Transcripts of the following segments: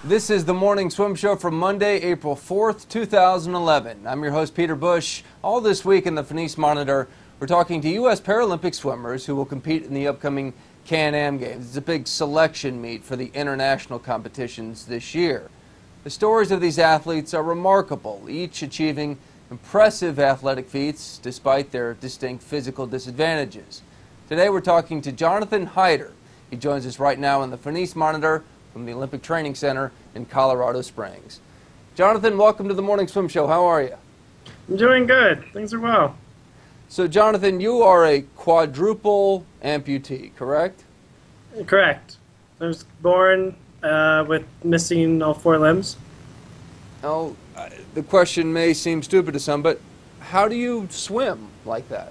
This is the Morning Swim Show for Monday, April 4th, 2011. I'm your host, Peter Bush. All this week in the Finis Monitor, we're talking to U.S. Paralympic swimmers who will compete in the upcoming Can-Am Games. It's a big selection meet for the international competitions this year. The stories of these athletes are remarkable, each achieving impressive athletic feats despite their distinct physical disadvantages. Today we're talking to Jonathan Heider. He joins us right now in the Finis Monitor from the Olympic Training Center in Colorado Springs. Jonathan, welcome to the Morning Swim Show. How are you? I'm doing good. Things are well. So, Jonathan, you are a quadruple amputee, correct? Correct. I was born with missing all four limbs. Oh, the question may seem stupid to some, but how do you swim like that?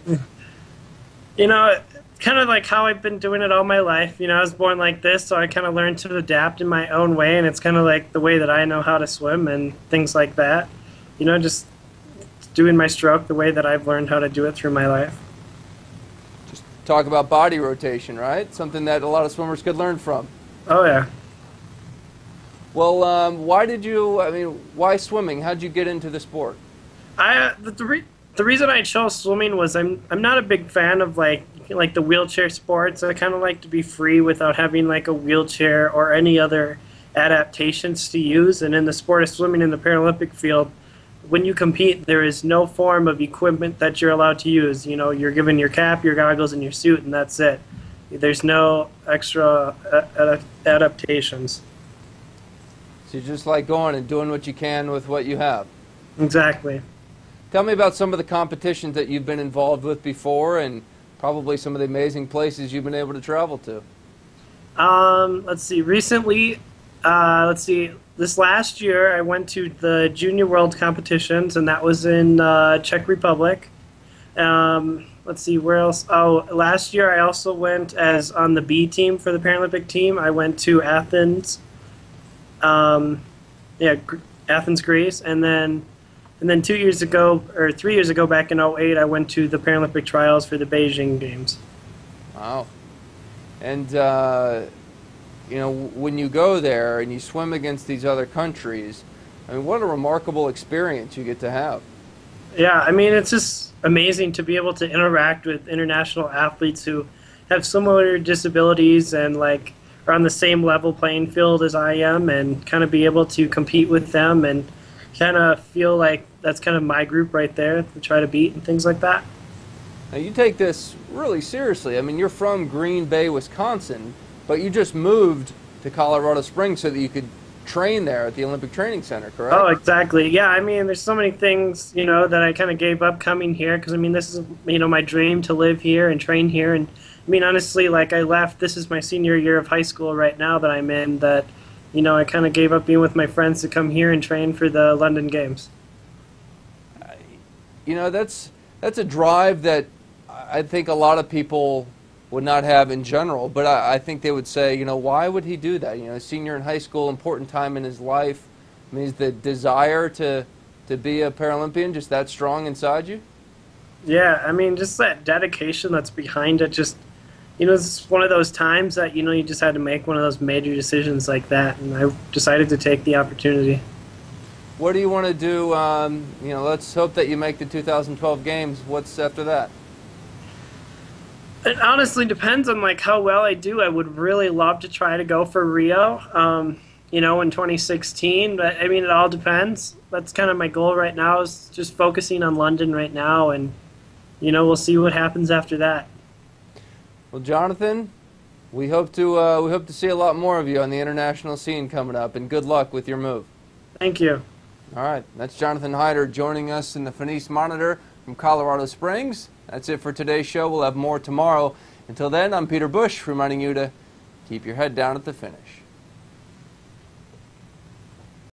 You know, kind of like how I've been doing it all my life. You know, I was born like this, so I kind of learned to adapt in my own way, and it's kind of like the way that I know how to swim and things like that. You know, just doing my stroke the way that I've learned how to do it through my life. Just talk about body rotation, right? Something that a lot of swimmers could learn from. Oh, yeah. Well, why swimming? How'd you get into the sport? The reason I chose swimming was I'm not a big fan of like the wheelchair sports. I kind of like to be free without having like a wheelchair or any other adaptations to use. And in the sport of swimming in the Paralympic field, when you compete, there is no form of equipment that you're allowed to use. You know, you're given your cap, your goggles, and your suit, and that's it. There's no extra adaptations. So you just like going and doing what you can with what you have. Exactly. Tell me about some of the competitions that you've been involved with before and probably some of the amazing places you've been able to travel to. Let's see. Recently, this last year I went to the Junior World Competitions, and that was in Czech Republic. Let's see, where else? Oh, last year I also went as on the B team for the Paralympic team. I went to Athens, Athens, Greece, and then 2 years ago, or 3 years ago, back in '08, I went to the Paralympic trials for the Beijing Games. Wow. And, you know, when you go there and you swim against these other countries, I mean, what a remarkable experience you get to have. Yeah, I mean, it's just amazing to be able to interact with international athletes who have similar disabilities and, like, are on the same level playing field as I am, and kind of be able to compete with them and kind of feel like that's kind of my group right there to try to beat and things like that. Now, you take this really seriously. I mean, you're from Green Bay, Wisconsin, but you just moved to Colorado Springs so that you could train there at the Olympic Training Center, correct? Oh, exactly. Yeah, I mean, there's so many things, you know, that I kind of gave up coming here because, I mean, this is, you know, my dream to live here and train here. And, I mean, honestly, like, I left, this is my senior year of high school right now that I'm in, that, you know, I kind of gave up being with my friends to come here and train for the London Games. You know, that's a drive that I think a lot of people would not have in general, but I think they would say, you know, why would he do that? You know, senior in high school, important time in his life. I mean, is the desire to be a Paralympian just that strong inside you? Yeah, I mean, just that dedication that's behind it, just, you know, it's one of those times that, you know, you just had to make one of those major decisions like that, and I decided to take the opportunity. What do you want to do? You know, let's hope that you make the 2012 games. What's after that? It honestly depends on, like, how well I do. I would really love to try to go for Rio, you know, in 2016. But, I mean, it all depends. That's kind of my goal right now, is just focusing on London right now, and, you know, we'll see what happens after that. Well, Jonathan, we hope to see a lot more of you on the international scene coming up, and good luck with your move. Thank you. All right, that's Jonathan Heider joining us in the Finis Monitor from Colorado Springs. That's it for today's show. We'll have more tomorrow. Until then, I'm Peter Bush, reminding you to keep your head down at the finish.